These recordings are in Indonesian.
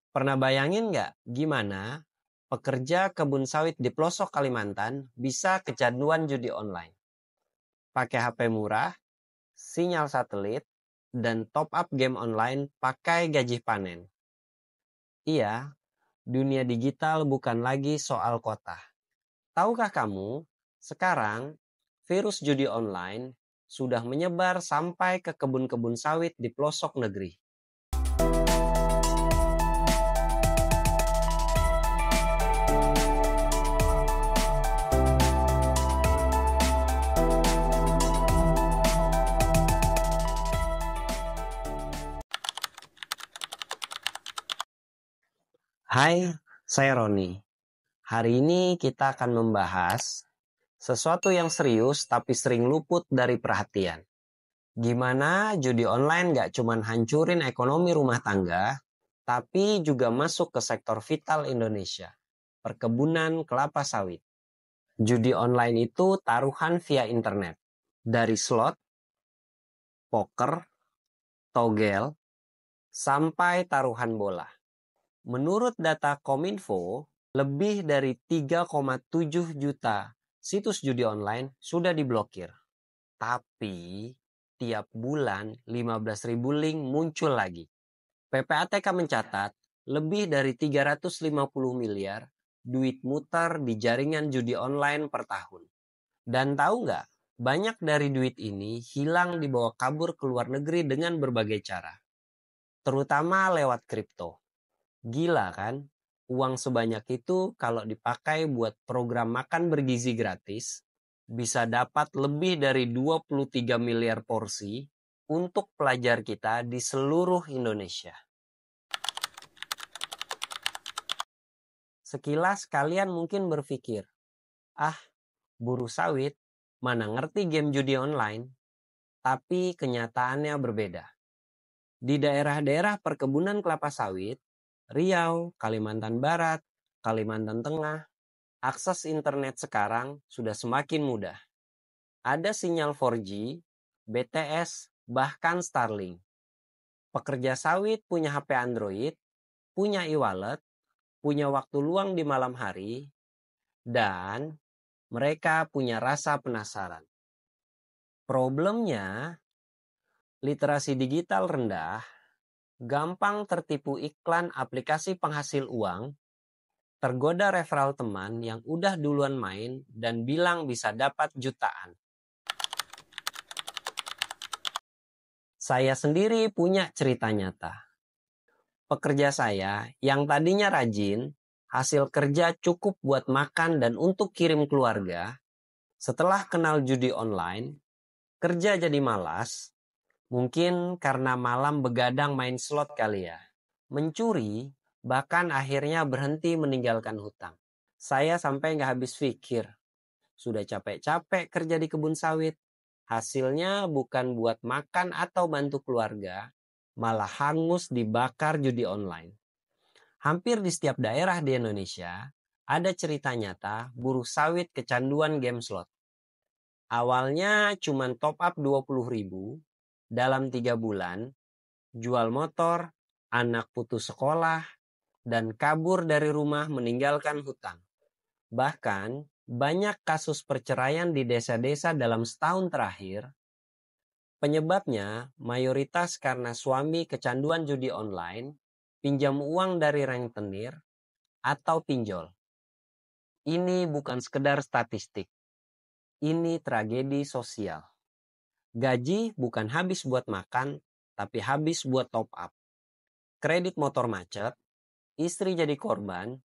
Pernah bayangin nggak gimana pekerja kebun sawit di pelosok Kalimantan bisa kecanduan judi online? Pakai HP murah, sinyal satelit, dan top up game online pakai gaji panen. Iya, dunia digital bukan lagi soal kota. Tahukah kamu, sekarang virus judi online sudah menyebar sampai ke kebun-kebun sawit di pelosok negeri. Hai, saya Roni. Hari ini kita akan membahas sesuatu yang serius tapi sering luput dari perhatian. Gimana judi online gak cuman hancurin ekonomi rumah tangga, tapi juga masuk ke sektor vital Indonesia, perkebunan kelapa sawit. Judi online itu taruhan via internet, dari slot, poker, togel, sampai taruhan bola. Menurut data Kominfo, lebih dari 3,7 juta situs judi online sudah diblokir. Tapi tiap bulan 15.000 link muncul lagi. PPATK mencatat lebih dari 350 miliar duit muter di jaringan judi online per tahun. Dan tahu nggak, banyak dari duit ini hilang dibawa kabur ke luar negeri dengan berbagai cara. Terutama lewat kripto. Gila kan? Uang sebanyak itu kalau dipakai buat program makan bergizi gratis, bisa dapat lebih dari 23 miliar porsi untuk pelajar kita di seluruh Indonesia. Sekilas kalian mungkin berpikir, buruh sawit, mana ngerti game judi online? Tapi kenyataannya berbeda. Di daerah-daerah perkebunan kelapa sawit, Riau, Kalimantan Barat, Kalimantan Tengah, akses internet sekarang sudah semakin mudah. Ada sinyal 4G, BTS, bahkan Starlink. Pekerja sawit punya HP Android, punya e-wallet, punya waktu luang di malam hari, dan mereka punya rasa penasaran. Problemnya, literasi digital rendah, gampang tertipu iklan aplikasi penghasil uang, tergoda referral teman yang udah duluan main dan bilang bisa dapat jutaan. Saya sendiri punya cerita nyata. Pekerja saya yang tadinya rajin, hasil kerja cukup buat makan dan untuk kirim keluarga, setelah kenal judi online, kerja jadi malas, mungkin karena malam begadang main slot kali ya. Mencuri, bahkan akhirnya berhenti meninggalkan hutang. Saya sampai nggak habis pikir. Sudah capek-capek kerja di kebun sawit. Hasilnya bukan buat makan atau bantu keluarga, malah hangus dibakar judi online. Hampir di setiap daerah di Indonesia, ada cerita nyata buruh sawit kecanduan game slot. Awalnya cuma top up 20.000, dalam 3 bulan, jual motor, anak putus sekolah, dan kabur dari rumah meninggalkan hutang. Bahkan, banyak kasus perceraian di desa-desa dalam setahun terakhir. Penyebabnya mayoritas karena suami kecanduan judi online, pinjam uang dari rentenir, atau pinjol. Ini bukan sekedar statistik. Ini tragedi sosial. Gaji bukan habis buat makan, tapi habis buat top up. Kredit motor macet, istri jadi korban,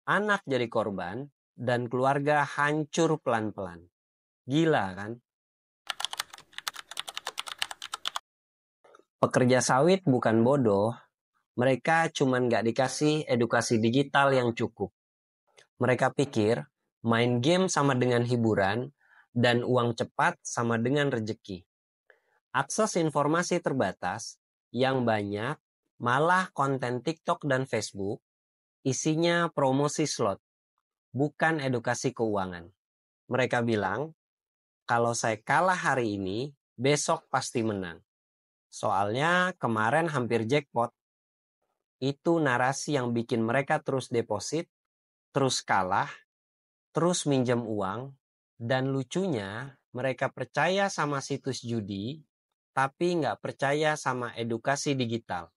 anak jadi korban, dan keluarga hancur pelan-pelan. Gila kan? Pekerja sawit bukan bodoh. Mereka cuman gak dikasih edukasi digital yang cukup. Mereka pikir main game sama dengan hiburan dan uang cepat sama dengan rejeki. Akses informasi terbatas, yang banyak malah konten TikTok dan Facebook, isinya promosi slot, bukan edukasi keuangan. Mereka bilang, kalau saya kalah hari ini, besok pasti menang. Soalnya kemarin hampir jackpot. Itu narasi yang bikin mereka terus deposit, terus kalah, terus minjem uang, dan lucunya mereka percaya sama situs judi, tapi nggak percaya sama edukasi digital.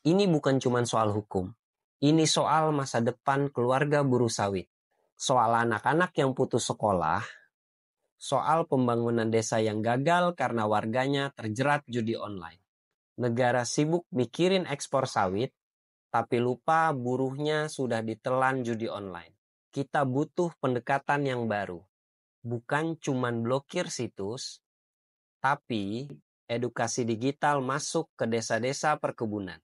Ini bukan cuma soal hukum. Ini soal masa depan keluarga buruh sawit. Soal anak-anak yang putus sekolah, soal pembangunan desa yang gagal karena warganya terjerat judi online. Negara sibuk mikirin ekspor sawit, tapi lupa buruhnya sudah ditelan judi online. Kita butuh pendekatan yang baru. Bukan cuman blokir situs, tapi edukasi digital masuk ke desa-desa perkebunan.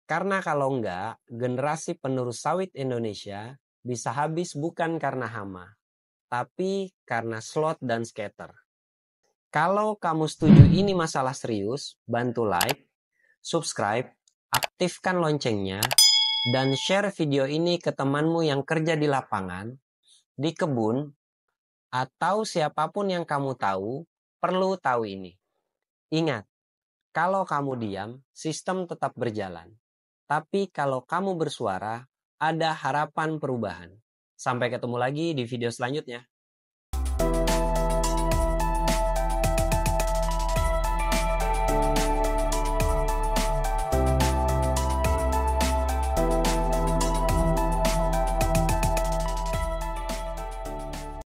Karena kalau enggak, generasi penerus sawit Indonesia bisa habis bukan karena hama, tapi karena slot dan scatter. Kalau kamu setuju ini masalah serius, bantu like, subscribe, aktifkan loncengnya, dan share video ini ke temanmu yang kerja di lapangan, di kebun, atau siapapun yang kamu tahu perlu tahu ini. Ingat, kalau kamu diam, sistem tetap berjalan. Tapi kalau kamu bersuara, ada harapan perubahan. Sampai ketemu lagi di video selanjutnya.